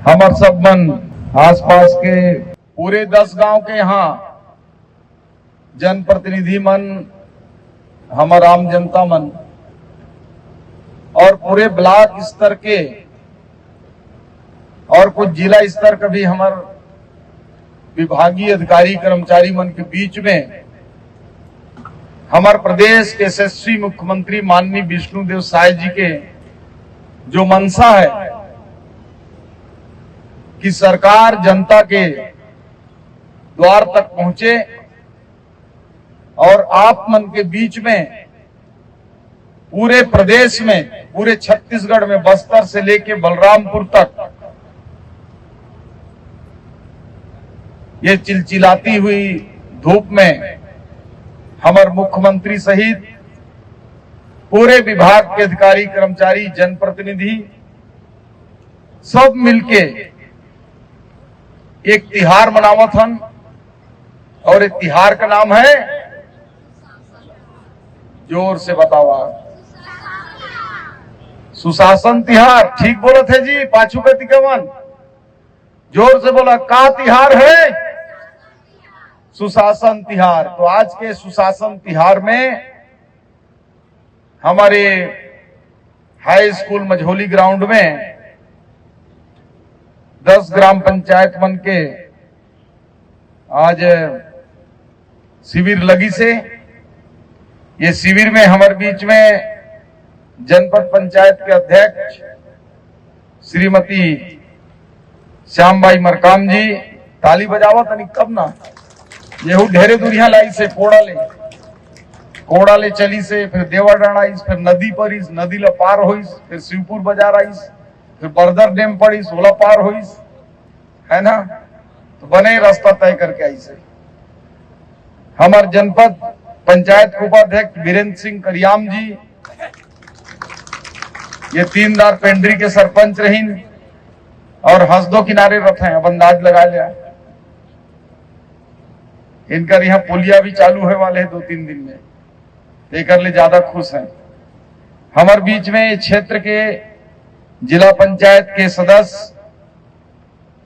हमर सब मन आसपास के पूरे 10 गांव के यहाँ जनप्रतिनिधि मन, हमर आम जनता मन और पूरे ब्लॉक स्तर के और कुछ जिला स्तर का भी हमार विभागीय अधिकारी कर्मचारी मन के बीच में हमारे प्रदेश के यशस्वी मुख्यमंत्री माननीय विष्णुदेव साय जी के जो मंशा है कि सरकार जनता के द्वार तक पहुंचे और आप मन के बीच में पूरे प्रदेश में, पूरे छत्तीसगढ़ में, बस्तर से लेके बलरामपुर तक ये चिलचिलाती हुई धूप में हमारे मुख्यमंत्री सहित पूरे विभाग के अधिकारी कर्मचारी जनप्रतिनिधि सब मिलके एक तिहार मनावत हन और एक तिहार का नाम है, जोर से बतावा, सुशासन तिहार। ठीक बोला थे जी, पाछू का तिकवन जोर से बोला, का तिहार है? सुशासन तिहार। तो आज के सुशासन तिहार में हमारे हाई स्कूल मझोली ग्राउंड में 10 ग्राम पंचायत मन के आज शिविर लगी से। ये शिविर में हमारे बीच में जनपद पंचायत के अध्यक्ष श्रीमती श्यामबाई मरकाम जी, ताली बजावा तनी कब ना, येहू ढेरे दूरिया लाई से कोड़ा ले चली से, फिर देवाडांड आईस, फिर नदी पर इस नदी ला पार होइस, फिर शिवपुर बाजार आईस, फिर बरदर डैम पड़ीस, ओला पार होइस, है ना। तो बने रास्ता तय करके आई से हमारे जनपद पंचायत उपाध्यक्ष वीरेंद्र सिंह करियाम जी, ये 3 दार पेंड्री के सरपंच रहीन और हंसदो किनारे रथ हैं, अब अंदाज लगा लिया। इनका यहाँ पुलिया भी चालू है वाले है 2-3 दिन में, लेकर ले ज्यादा खुश हैं। हमारे बीच में क्षेत्र के जिला पंचायत के सदस्य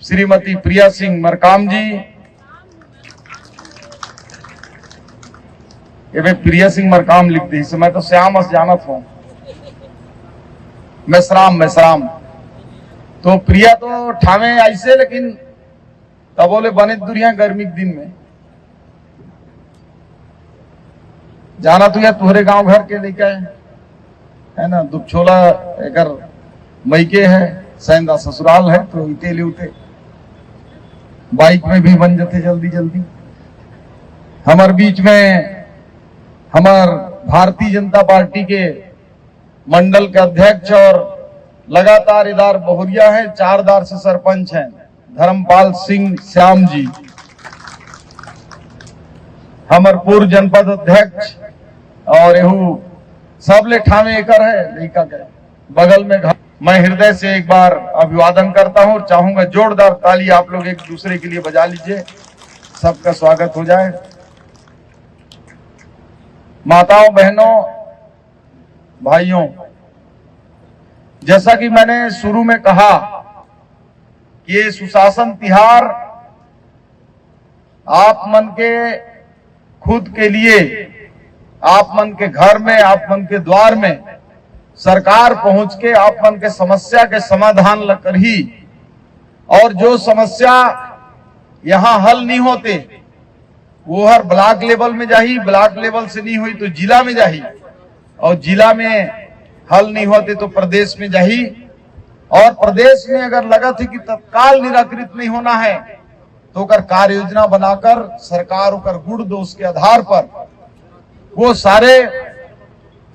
श्रीमती प्रिया सिंह मरकाम जी, ये भाई प्रिया सिंह मरकाम लिख दी, इस मैं तो श्याम जानत हूं, मैसराम। तो प्रिया तो ठामे ऐसे, लेकिन तब बोले बने दुरिया गर्मी के दिन में जाना तो या तुहरे गांव घर के लेके है ना। दुपछोला एकर मैके है, सैंदा ससुराल है, तो इते ले उते बाइक में भी बन जाते जल्दी। हमारे बीच में हमार भारतीय जनता पार्टी के मंडल के अध्यक्ष और लगातार इधर बहुरिया है, 4 दार से सरपंच हैं, धर्मपाल सिंह श्याम जी। हमार पूर्व जनपद अध्यक्ष और यहू सबले ठामे एकर है लड़का के बगल में घर। मैं हृदय से एक बार अभिवादन करता हूं और चाहूंगा जोरदार ताली आप लोग एक दूसरे के लिए बजा लीजिए, सबका स्वागत हो जाए। माताओं, बहनों, भाइयों, जैसा कि मैंने शुरू में कहा कि ये सुशासन तिहार आप मन के खुद के लिए, आप मन के घर में, आप मन के द्वार में सरकार पहुंच के आप मन के समस्या के समाधान कर ही, और जो समस्या यहां हल नहीं होते वो हर ब्लॉक लेवल में जाही, ब्लॉक लेवल से नहीं हुई तो जिला में जाही, और जिला में हल नहीं होते तो प्रदेश में जाही, और प्रदेश में अगर लगा थी कि तत्काल निराकृत नहीं होना है तो कार्य योजना बनाकर सरकार उकर गुण दोष के आधार पर वो सारे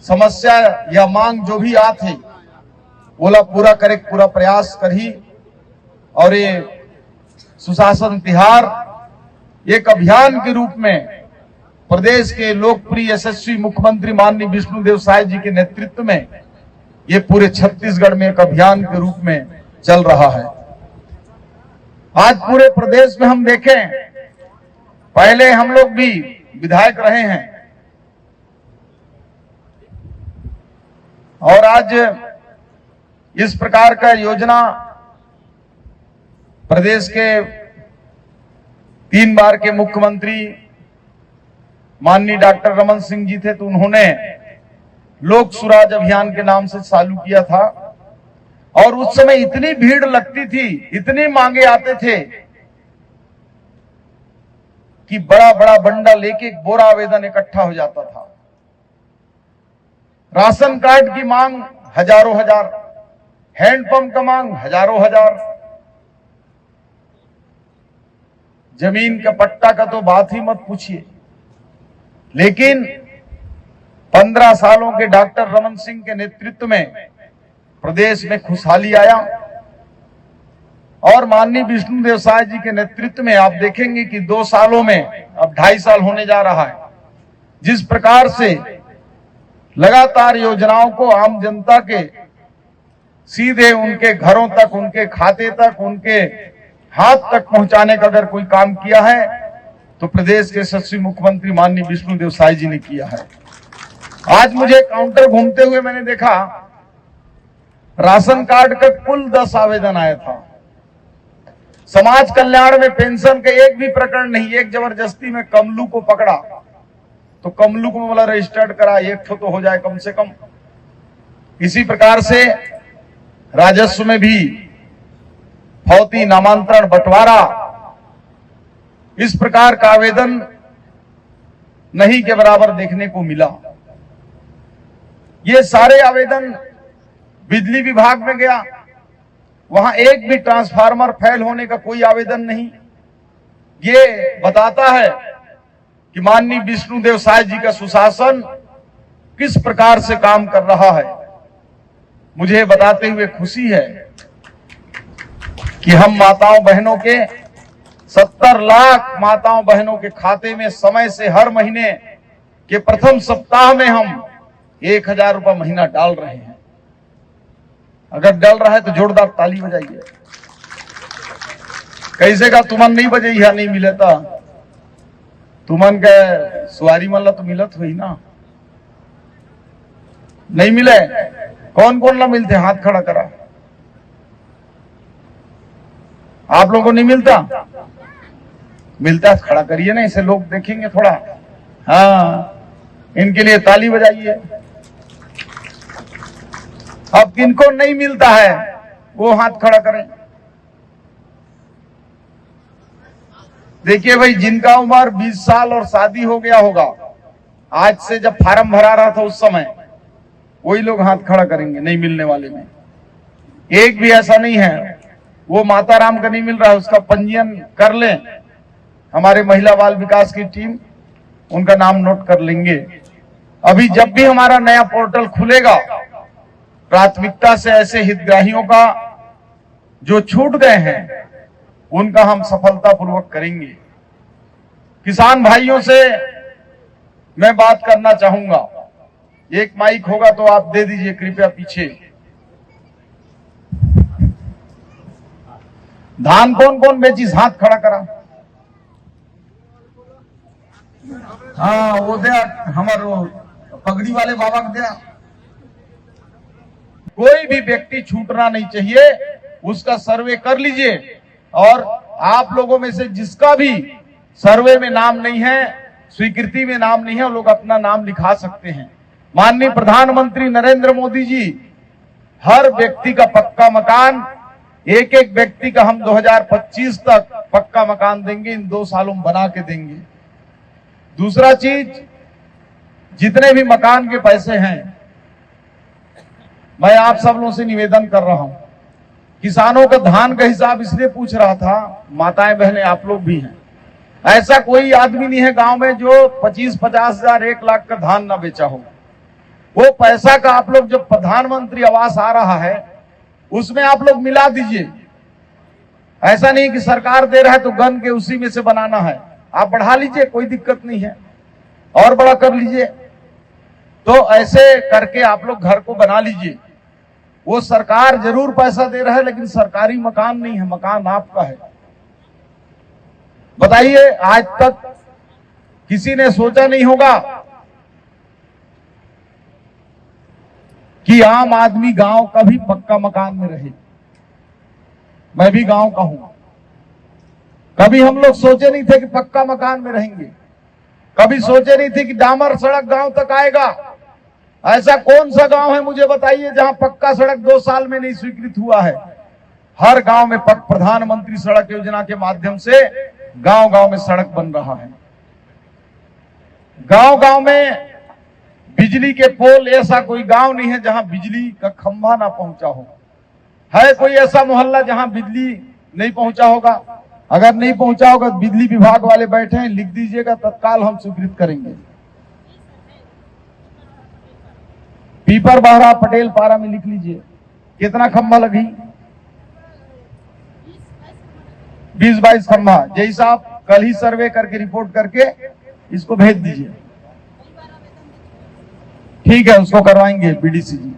समस्या या मांग जो भी आते बोला पूरा करे, पूरा प्रयास करी। और ये सुशासन तिहार एक अभियान के रूप में प्रदेश के लोकप्रिय यशस्वी मुख्यमंत्री माननीय विष्णुदेव साय जी के नेतृत्व में ये पूरे छत्तीसगढ़ में एक अभियान के रूप में चल रहा है। आज पूरे प्रदेश में हम देखें, पहले हम लोग भी विधायक रहे हैं और आज इस प्रकार का योजना प्रदेश के 3 बार के मुख्यमंत्री माननीय डॉक्टर रमन सिंह जी थे, तो उन्होंने लोक सुराज अभियान के नाम से चालू किया था। और उस समय इतनी भीड़ लगती थी, इतनी मांगे आते थे कि बड़ा बड़ा बंडल एक एक बोरा आवेदन इकट्ठा हो जाता था। राशन कार्ड की मांग हजारों हजार, हैंडपंप का मांग हजारों हजार, जमीन का पट्टा का तो बात ही मत पूछिए। लेकिन 15 सालों के डॉक्टर रमन सिंह के नेतृत्व में प्रदेश में खुशहाली आया और माननीय विष्णुदेव साय जी के नेतृत्व में आप देखेंगे कि 2 सालों में, अब 2.5 साल होने जा रहा है, जिस प्रकार से लगातार योजनाओं को आम जनता के सीधे उनके घरों तक, उनके खाते तक, उनके हाथ तक पहुंचाने का अगर कोई काम किया है तो प्रदेश के यशस्वी मुख्यमंत्री माननीय विष्णुदेव साय जी ने किया है। आज मुझे काउंटर घूमते हुए मैंने देखा राशन कार्ड का कुल 10 आवेदन आया था। समाज कल्याण में पेंशन का एक भी प्रकरण नहीं। एक जबरदस्ती में कमलू को पकड़ा तो कमलू को बोला रजिस्टर्ड करा, एक तो हो जाए कम से कम। इसी प्रकार से राजस्व में भी फौती, नामांतरण, बंटवारा, इस प्रकार का आवेदन नहीं के बराबर देखने को मिला। ये सारे आवेदन बिजली विभाग में गया, वहां एक भी ट्रांसफार्मर फेल होने का कोई आवेदन नहीं। ये बताता है कि माननीय विष्णुदेव साय जी का सुशासन किस प्रकार से काम कर रहा है। मुझे बताते हुए खुशी है कि हम माताओं बहनों के 70 लाख माताओं बहनों के खाते में समय से हर महीने के प्रथम सप्ताह में हम 1000 रुपया महीना डाल रहे हैं। अगर डल रहा है तो जोरदार ताली बजाइए। कैसे का तुमन नहीं बजे यहाँ नहीं मिले था, तुमन के सुवारी मल्ला तो मिलत हुई ना, नहीं मिले। कौन कौन ला मिलते, हाथ खड़ा करा। आप लोगों को नहीं मिलता? मिलता है खड़ा करिए ना, इसे लोग देखेंगे थोड़ा। हाँ, इनके लिए ताली बजाइए। अब किनको नहीं मिलता है वो हाथ खड़ा करें। देखिए भाई, जिनका उम्र 20 साल और शादी हो गया होगा, आज से जब फार्म भरा रहा था उस समय, वही लोग हाथ खड़ा करेंगे नहीं मिलने वाले में। एक भी ऐसा नहीं है वो माता राम का नहीं मिल रहा है, उसका पंजीयन कर लें। हमारे महिला बाल विकास की टीम उनका नाम नोट कर लेंगे। अभी जब भी हमारा नया पोर्टल खुलेगा, प्राथमिकता से ऐसे हितग्राहियों का जो छूट गए हैं उनका हम सफलतापूर्वक करेंगे। किसान भाइयों से मैं बात करना चाहूंगा। एक माइक होगा तो आप दे दीजिए कृपया पीछे। धान कौन कौन बेची, हाथ खड़ा करा। हाँ, वो दे हमारो पगड़ी वाले बाबा को दे। कोई भी व्यक्ति छूटना नहीं चाहिए, उसका सर्वे कर लीजिए। और आप लोगों में से जिसका भी सर्वे में नाम नहीं है, स्वीकृति में नाम नहीं है, वो लोग अपना नाम लिखा सकते हैं। माननीय प्रधानमंत्री नरेंद्र मोदी जी हर व्यक्ति का पक्का मकान, एक एक व्यक्ति का हम 2025 तक पक्का मकान देंगे, इन 2 सालों में बना के देंगे। दूसरा चीज, जितने भी मकान के पैसे हैं, मैं आप सब लोगों से निवेदन कर रहा हूं। किसानों का धान का हिसाब इसलिए पूछ रहा था, माताएं बहनें आप लोग भी हैं, ऐसा कोई आदमी नहीं है गांव में जो 25-50 हजार 1 लाख का धान ना बेचा हो। वो पैसा का आप लोग, जो प्रधानमंत्री आवास आ रहा है उसमें आप लोग मिला दीजिए। ऐसा नहीं कि सरकार दे रहा है तो गन के उसी में से बनाना है। आप बढ़ा लीजिए, कोई दिक्कत नहीं है, और बड़ा कर लीजिए। तो ऐसे करके आप लोग घर को बना लीजिए। वो सरकार जरूर पैसा दे रहा है, लेकिन सरकारी मकान नहीं है, मकान आपका है। बताइए, आज तक किसी ने सोचा नहीं होगा कि आम आदमी गांव का भी पक्का मकान में रहे। मैं भी गांव का हूं, कभी हम लोग सोचे नहीं थे कि पक्का मकान में रहेंगे, कभी सोचे नहीं थे कि डामर सड़क गांव तक आएगा। ऐसा कौन सा गांव है मुझे बताइए जहां पक्का सड़क 2 साल में नहीं स्वीकृत हुआ है। हर गांव में प्रधानमंत्री सड़क योजना के माध्यम से गांव गांव में सड़क बन रहा है। गांव गांव में बिजली के पोल, ऐसा कोई गांव नहीं है जहां बिजली का खंभा ना पहुंचा हो। है कोई ऐसा मोहल्ला जहां बिजली नहीं पहुंचा होगा? अगर नहीं पहुंचा होगा, बिजली विभाग वाले बैठे हैं, लिख दीजिएगा, तत्काल हम स्वीकृत करेंगे। पीपर बहरा पटेल पारा में लिख लीजिए कितना खंभा लगी, 20-22 खंभा। जय साहब कल ही सर्वे करके रिपोर्ट करके इसको भेज दीजिए। ठीक है, उसको करवाएंगे बीडीसी जी।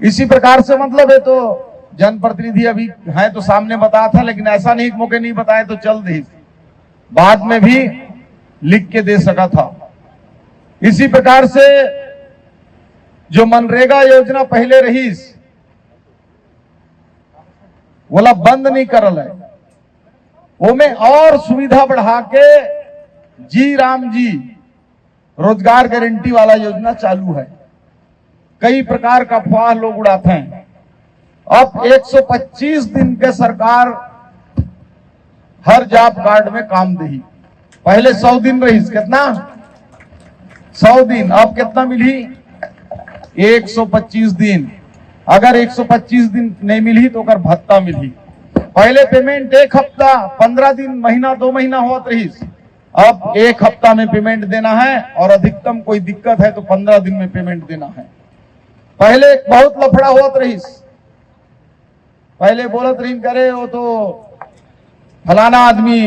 इसी प्रकार से मतलब है, तो जनप्रतिनिधि अभी है तो सामने बताया था, लेकिन ऐसा नहीं मौके नहीं बताए तो चल दे, बाद में भी लिख के दे सका था। इसी प्रकार से जो मनरेगा योजना पहले रही बोला बंद नहीं करल है, वो में और सुविधा बढ़ा के जी राम जी रोजगार गारंटी वाला योजना चालू है। कई प्रकार का अफवाह लोग उड़ाते हैं। अब 125 दिन के सरकार हर जॉब कार्ड में काम दही। पहले 100 दिन रही, कितना 100 दिन, अब कितना मिली 125 दिन। अगर 125 दिन नहीं मिली तो कर भत्ता मिली। पहले पेमेंट 1 हफ्ता 15 दिन महीना 2 महीना होत रही, अब 1 हफ्ता में पेमेंट देना है और अधिकतम कोई दिक्कत है तो 15 दिन में पेमेंट देना है। पहले बहुत लफड़ा होत रही, पहले बोलत रही करे वो तो फलाना आदमी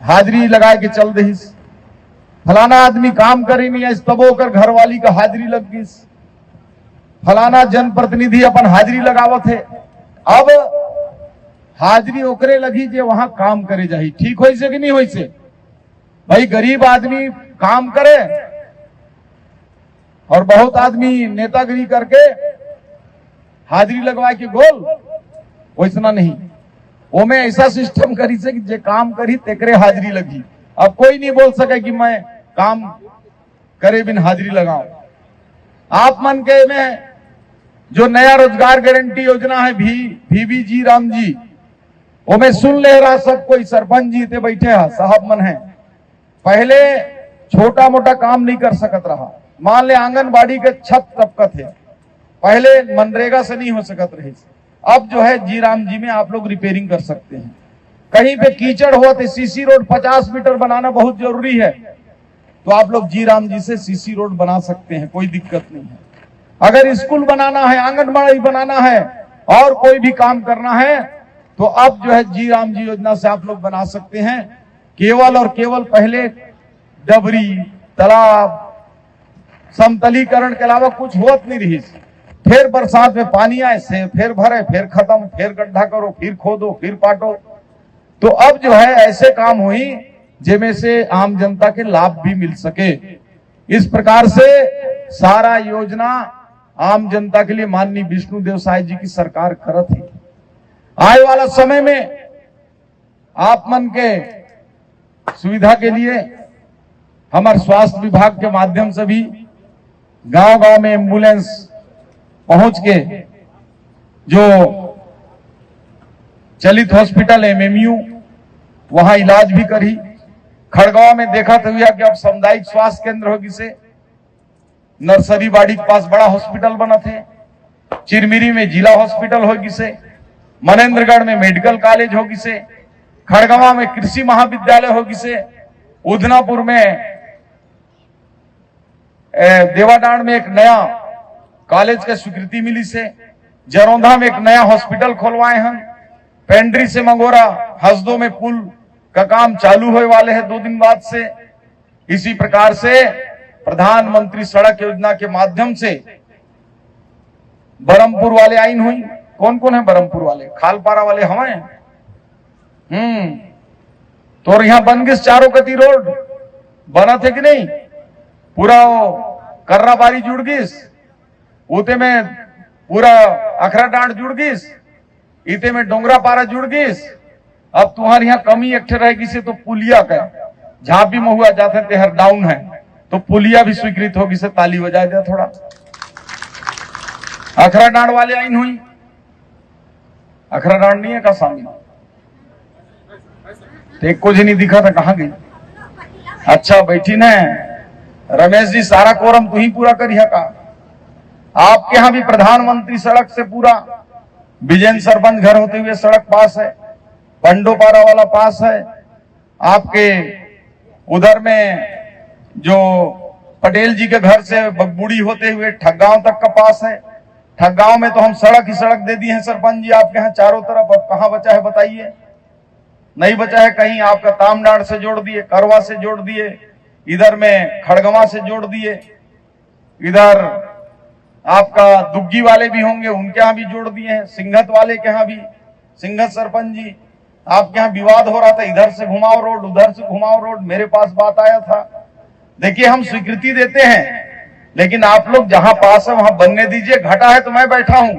हाजिरी लगा के चल रही, फलाना आदमी काम करे नहीं, तब होकर घरवाली का हाजिरी लग गई, फलाना जनप्रतिनिधि अपन हाजिरी लगावत है। अब हाजिरी ओकरे लगी जे वहां काम करे जाही। ठीक हो से कि नहीं हो से? भाई गरीब आदमी काम करे और बहुत आदमी नेतागिरी करके हाजिरी लगवा के गोल, वैसना नहीं। वो में ऐसा सिस्टम करी से कि जे काम करी तेकरे हाजिरी लगी। अब कोई नहीं बोल सके कि मैं काम करे बिन हाजिरी लगाऊं। आप मन के में जो नया रोजगार गारंटी योजना है भीबीजी राम जी, वो में सुन ले रहा सब कोई, सरपंच जी ते बैठे है, साहब मन है। पहले छोटा मोटा काम नहीं कर सकत रहा, मान ले आंगनबाड़ी के छत टपकत है, पहले मनरेगा से नहीं हो सकत रही। अब जो है जी राम जी में आप लोग रिपेयरिंग कर सकते हैं। कहीं पे कीचड़ हुआ तो सीसी रोड 50 मीटर बनाना बहुत जरूरी है, तो आप लोग जी राम जी से सीसी रोड बना सकते हैं, कोई दिक्कत नहीं है। अगर स्कूल बनाना है, आंगनबाड़ी बनाना है और कोई भी काम करना है तो अब जो है जी राम जी योजना से आप लोग बना सकते हैं। केवल और केवल पहले डबरी तालाब समतलीकरण के अलावा कुछ होत नहीं रही। फिर बरसात में पानी आए से फिर भरे, फिर खत्म, फिर गड्ढा करो, फिर खोदो, फिर पाटो। तो अब जो है ऐसे काम हुई जिनमें से आम जनता के लाभ भी मिल सके। इस प्रकार से सारा योजना आम जनता के लिए माननीय विष्णुदेव साय जी की सरकार करत है। आए वाला समय में आप मन के सुविधा के लिए हमारे स्वास्थ्य विभाग के माध्यम से भी गांव गांव में एम्बुलेंस पहुंच के जो चलित हॉस्पिटल एमएमयू वहां इलाज भी करी। खड़गांव में देखा तो हुआ कि अब सामुदायिक स्वास्थ्य केंद्र होगी से, नर्सरी बाड़ी के पास बड़ा हॉस्पिटल बना थे, चिरमिरी में जिला हॉस्पिटल होगी से, मनेन्द्रगढ़ में मेडिकल कॉलेज होगी से, खड़गवा में कृषि महाविद्यालय होगी से, उदनापुर में देवाडांड में एक नया कॉलेज का स्वीकृति मिली से, जरौंधा में एक नया हॉस्पिटल खोलवाए हैं, पेंड्री से मंगोरा हसदो में पुल का काम चालू होने वाले हैं 2 दिन बाद से। इसी प्रकार से प्रधानमंत्री सड़क योजना के माध्यम से बरमपुर वाले आइन हुई। कौन कौन है बरमपुर वाले? खालपारा वाले हमें तो यहां बन गई चारों कती रोड बना थे कि नहीं? पूरा कर्राबारी जुड़ गई, उते में पूरा अखरा डांड जुड़ गई, इते में डोंगरा पारा जुड़ गई, अब तुम्हारे यहाँ कमी एक रहेगी से तो पुलिया का जहां भी महुआ जाते तेहर डाउन है तो पुलिया भी स्वीकृत होगी से ताली बजा दिया थोड़ा। अखरा डांड वाले आइन हुई, अखरा डांड नहीं है का शामिल, एक को जी नहीं दिखा था, कहां गई? अच्छा बैठी न रमेश जी, सारा कोरम तू ही पूरा करिए का। आपके यहां भी प्रधानमंत्री सड़क से पूरा विजयन सरपंच घर होते हुए सड़क पास है, पंडोपारा वाला पास है, आपके उधर में जो पटेल जी के घर से बगबुड़ी होते हुए ठगगांव तक का पास है। ठगगांव में तो हम सड़क ही सड़क दे दी है सरपंच जी आपके यहाँ चारों तरफ। अब कहां बचा है बताइए? नहीं बचा है कहीं। आपका तामडाड़ से जोड़ दिए, करवा से जोड़ दिए, इधर में खड़गवा से जोड़ दिए, इधर आपका दुग्गी वाले भी होंगे उनके यहाँ भी जोड़ दिए हैं, सिंघत वाले के यहाँ भी। सिंघत सरपंच जी आपके यहाँ विवाद हो रहा था, इधर से घुमाओ रोड उधर से घुमाओ रोड, मेरे पास बात आया था। देखिए हम स्वीकृति देते हैं लेकिन आप लोग जहां पास है वहां बनने दीजिए। घटा है तो मैं बैठा हूं,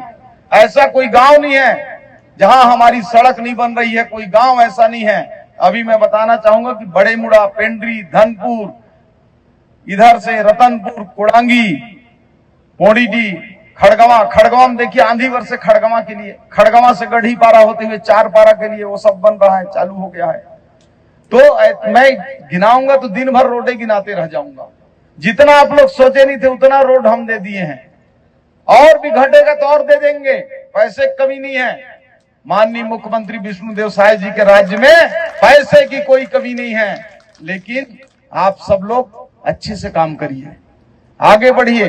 ऐसा कोई गांव नहीं है जहां हमारी सड़क नहीं बन रही है, कोई गांव ऐसा नहीं है। अभी मैं बताना चाहूंगा कि बड़े मुड़ा, पेंड्री, धनपुर, इधर से रतनपुर, कोडांगी, पोड़ीडी, खड़गवा। खड़गवा में देखिए आंधी वर्ष से खड़गवा के लिए, खड़गवा से गढ़ी पारा होते हुए चार पारा के लिए वो सब बन रहा है, चालू हो गया है। तो मैं गिनाऊंगा तो दिन भर रोडे गिनाते रह जाऊंगा। जितना आप लोग सोचे नहीं थे उतना रोड हम दे दिए हैं, और भी घटेगा तो और दे देंगे, पैसे कमी नहीं है। माननीय मुख्यमंत्री विष्णुदेव साय जी के राज्य में पैसे की कोई कमी नहीं है, लेकिन आप सब लोग अच्छे से काम करिए, आगे बढ़िए।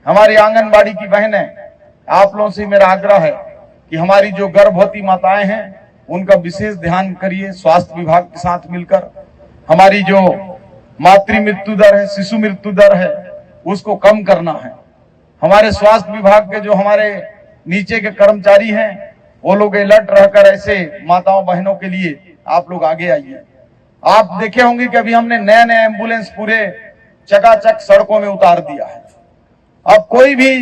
हमारी आंगनबाड़ी की बहनें, आप लोगों से मेरा आग्रह है कि हमारी जो गर्भवती माताएं हैं उनका विशेष ध्यान करिए, स्वास्थ्य विभाग के साथ मिलकर। हमारी जो मातृ मृत्यु दर है, शिशु मृत्यु दर है, उसको कम करना है। हमारे स्वास्थ्य विभाग के जो हमारे नीचे के कर्मचारी हैं वो लोग अलर्ट रहकर ऐसे माताओं बहनों के लिए आप लोग आगे आइए। आप देखे होंगे कि अभी हमने नए नए एम्बुलेंस पूरे चकाचक सड़कों में उतार दिया है। अब कोई भी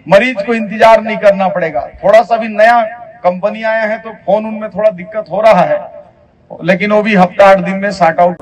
मरीज को इंतजार नहीं करना पड़ेगा। थोड़ा सा भी नया कंपनी आया है तो फोन उनमें थोड़ा दिक्कत हो रहा है, लेकिन वो भी हफ्ता 8 दिन में सॉर्ट आउट